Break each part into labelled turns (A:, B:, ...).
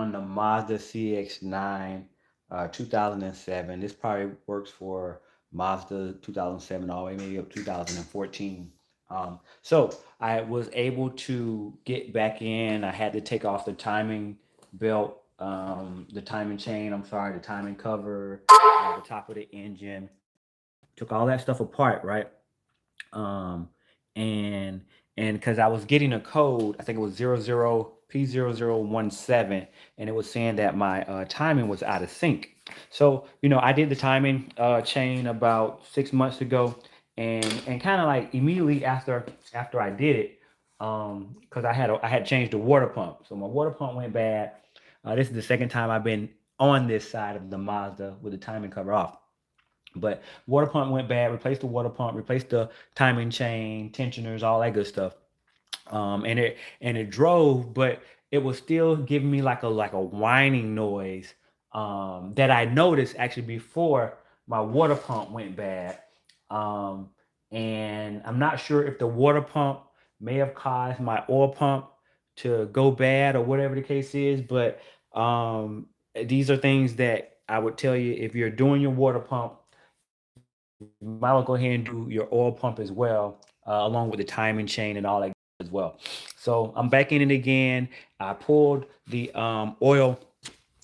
A: on the Mazda CX9 2007. This probably works for Mazda 2007 all the way maybe up 2014. So I was able to get back in. I had to take off the timing belt, the timing chain, I'm sorry, the timing cover, the top of the engine. Took all that stuff apart, right? um, and because I was getting a code, I think it was 00P0017, and it was saying that my timing was out of sync. So I did the timing chain about 6 months ago, and kind of like immediately after I did it, because I had changed the water pump, so my water pump went bad. This is the second time I've been on this side of the Mazda with the timing cover off. But water pump went bad. Replaced the water pump. Replaced the timing chain, tensioners, all that good stuff. And it drove, but it was still giving me like a whining noise that I noticed actually before my water pump went bad. Um, and I'm not sure if the water pump may have caused my oil pump to go bad or whatever the case is. But these are things that I would tell you if you're doing your water pump, you might want to go ahead and do your oil pump as well, along with the timing chain and all that as well. So I'm back in it again. I pulled the oil.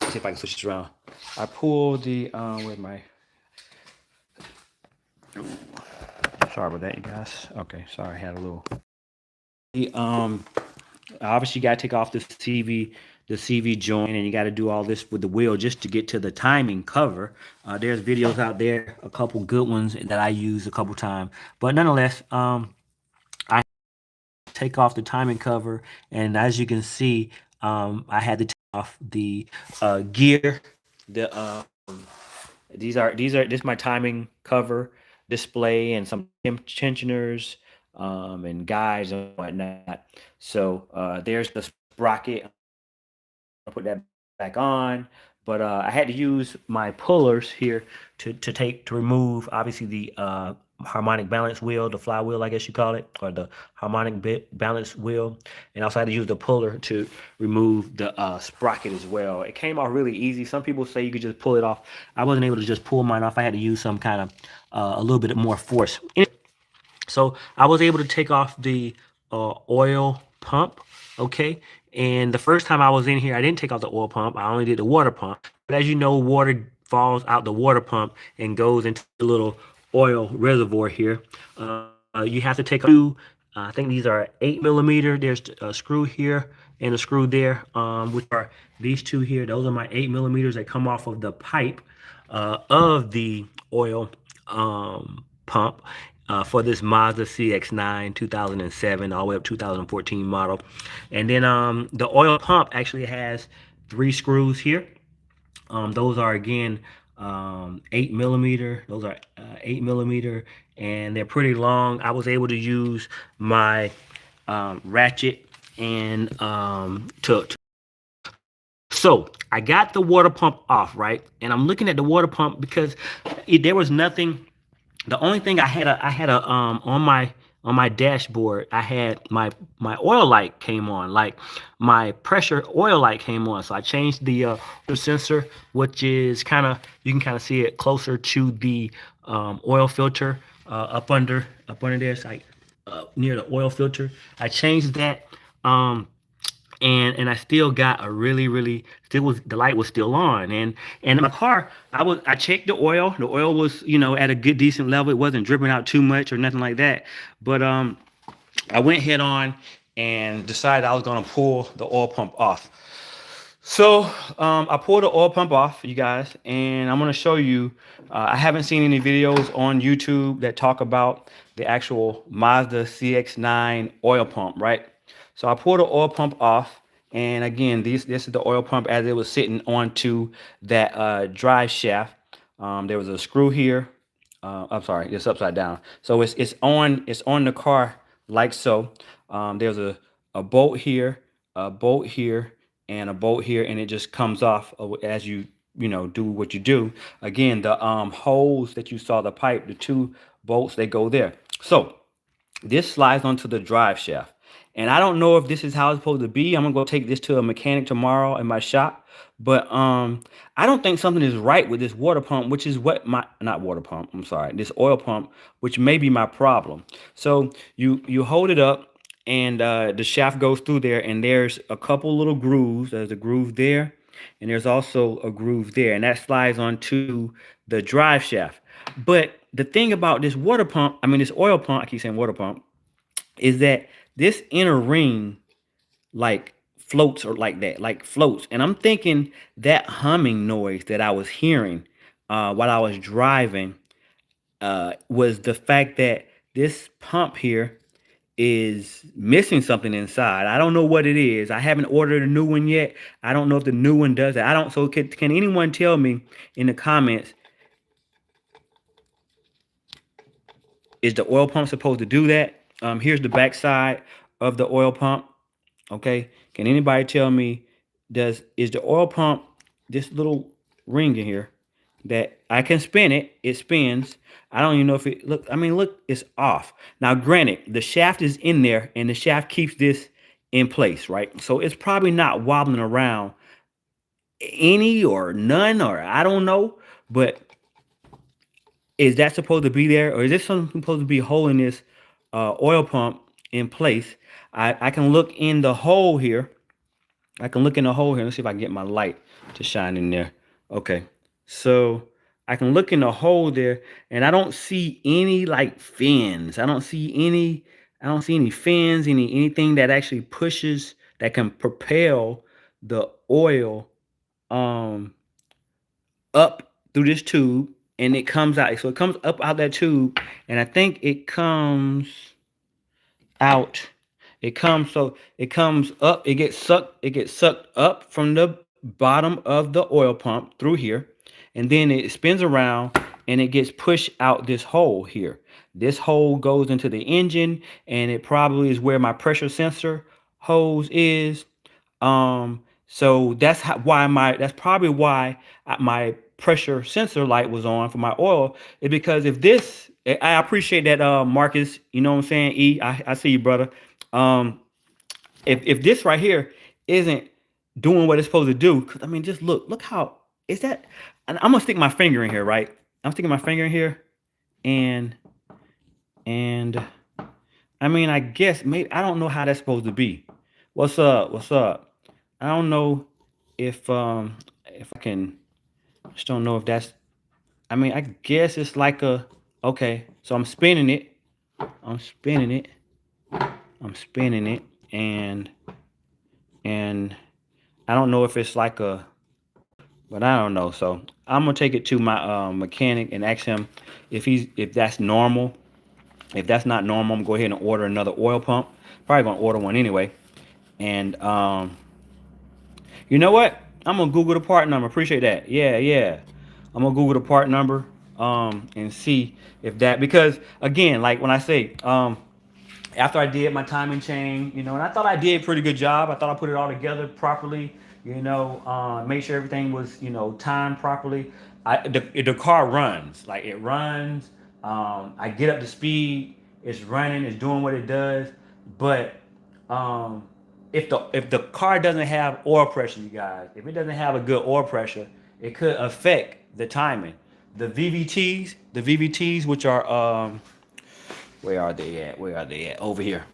A: Let's see if I can switch this around. I pulled the with my. Sorry about that, you guys. Okay, sorry, I had a little. The obviously you gotta take off the CV joint, and you got to do all this with the wheel just to get to the timing cover. There's videos out there, a couple good ones that I use a couple times, but nonetheless, I take off the timing cover, and as you can see, I had to take off the gear. The this is my timing cover display and some tensioners and guides and whatnot. So there's the sprocket. I'll put that back on. But I had to use my pullers here to remove obviously the harmonic balance wheel, the flywheel, I guess you call it, or the harmonic balance wheel, and also had to use the puller to remove the sprocket as well. It came off really easy. Some people say you could just pull it off. I wasn't able to just pull mine off. I had to use some kind of a little bit more force. So I was able to take off the oil pump, okay? And the first time I was in here, I didn't take off the oil pump. I only did the water pump. But as you know, water falls out the water pump and goes into the little oil reservoir here. You have to take two, I think these are 8 millimeter. There's a screw here and a screw there, which are these two here. Those are my 8 millimeters that come off of the pipe of the oil pump for this Mazda CX9 2007 all the way up 2014 model. And then the oil pump actually has 3 screws here. Those are again 8 millimeter. Those are 8 millimeter, and they're pretty long. I was able to use my ratchet and so I got the water pump off, right? And I'm looking at the water pump because there was nothing. The only thing I had a on my dashboard, I had my oil light came on, like my pressure oil light came on. So I changed the sensor, which is kind of, you can kind of see it closer to the oil filter up under there. It's like near the oil filter. I changed that. And I still got a really still was the light was still on, and my car, I checked the oil was at a good decent level. It wasn't dripping out too much or nothing like that. But I went head on and decided I was gonna pull the oil pump off. So I pulled the oil pump off, you guys, and I'm gonna show you. I haven't seen any videos on YouTube that talk about the actual Mazda CX9 oil pump, right? So I pulled the oil pump off, and again, this is the oil pump as it was sitting onto that drive shaft. There was a screw here. I'm sorry, it's upside down. So it's on the car like so. There's a bolt here, a bolt here, and a bolt here, and it just comes off as you do what you do. Again, the holes that you saw, the pipe, the 2 bolts, they go there. So this slides onto the drive shaft, And I don't know if this is how it's supposed to be. I'm gonna go take this to a mechanic tomorrow in my shop. But I don't think something is right with this water pump, which is what my not water pump. I'm sorry, this oil pump, which may be my problem. So you hold it up, and the shaft goes through there, and there's a couple little grooves. There's a groove there, and there's also a groove there, and that slides onto the drive shaft. But the thing about this water pump, I mean this oil pump, I keep saying water pump, is that this inner ring like floats or like that, like floats. And I'm thinking that humming noise that I was hearing while I was driving was the fact that this pump here is missing something inside. I don't know what it is. I haven't ordered a new one yet. I don't know if the new one does it. I don't. So can anyone tell me in the comments, is the oil pump supposed to do that? Here's the back side of the oil pump. Okay, can anybody tell me, is the oil pump this little ring in here that I can spin it? It spins. I don't even know if it look. I mean, look, it's off. Now, granted, the shaft is in there, and the shaft keeps this in place, right? So it's probably not wobbling around any or none, or I don't know. But is that supposed to be there, or is this something supposed to be holding this oil pump in place? I can look in the hole here. I can look in the hole here. Let's see if I can get my light to shine in there. Okay, so I can look in the hole there, and I don't see any like fins. I don't see any. I don't see any fins. Anything that actually pushes, that can propel the oil um up through this tube, and it comes out. So it comes up out that tube, and I think it comes out. It comes up, it gets sucked up from the bottom of the oil pump through here, and then it spins around and it gets pushed out this hole here. This hole goes into the engine, and it probably is where my pressure sensor hose is. So that's probably why my pressure sensor light was on for my oil, is because if this, I appreciate that, Marcus, you know what I'm saying? I see you, brother. Um, if this right here isn't doing what it's supposed to do, because I mean, just look how is that. And I'm gonna stick my finger in here, right? I'm sticking my finger in here, and and I mean, I guess maybe I don't know how that's supposed to be. What's up? What's up? I don't know if I can. Just don't know if that's. I mean, I guess it's like a. Okay, so I'm spinning it. I'm spinning it. I'm spinning it, and I don't know if it's like a. But I don't know. So I'm gonna take it to my mechanic and ask him if that's normal. If that's not normal, I'm gonna go ahead and order another oil pump. Probably gonna order one anyway. And you know what? I'm gonna Google the part number. Appreciate that. Yeah, yeah. I'm gonna Google the part number and see if that, because again, like when I say after I did my timing chain, and I thought I did a pretty good job. I thought I put it all together properly, made sure everything was, timed properly. The car runs, like it runs. I get up to speed, it's running, it's doing what it does. But if the car doesn't have oil pressure, you guys, if it doesn't have a good oil pressure, it could affect the timing. The VVTs, which are where are they at? Where are they at? Over here.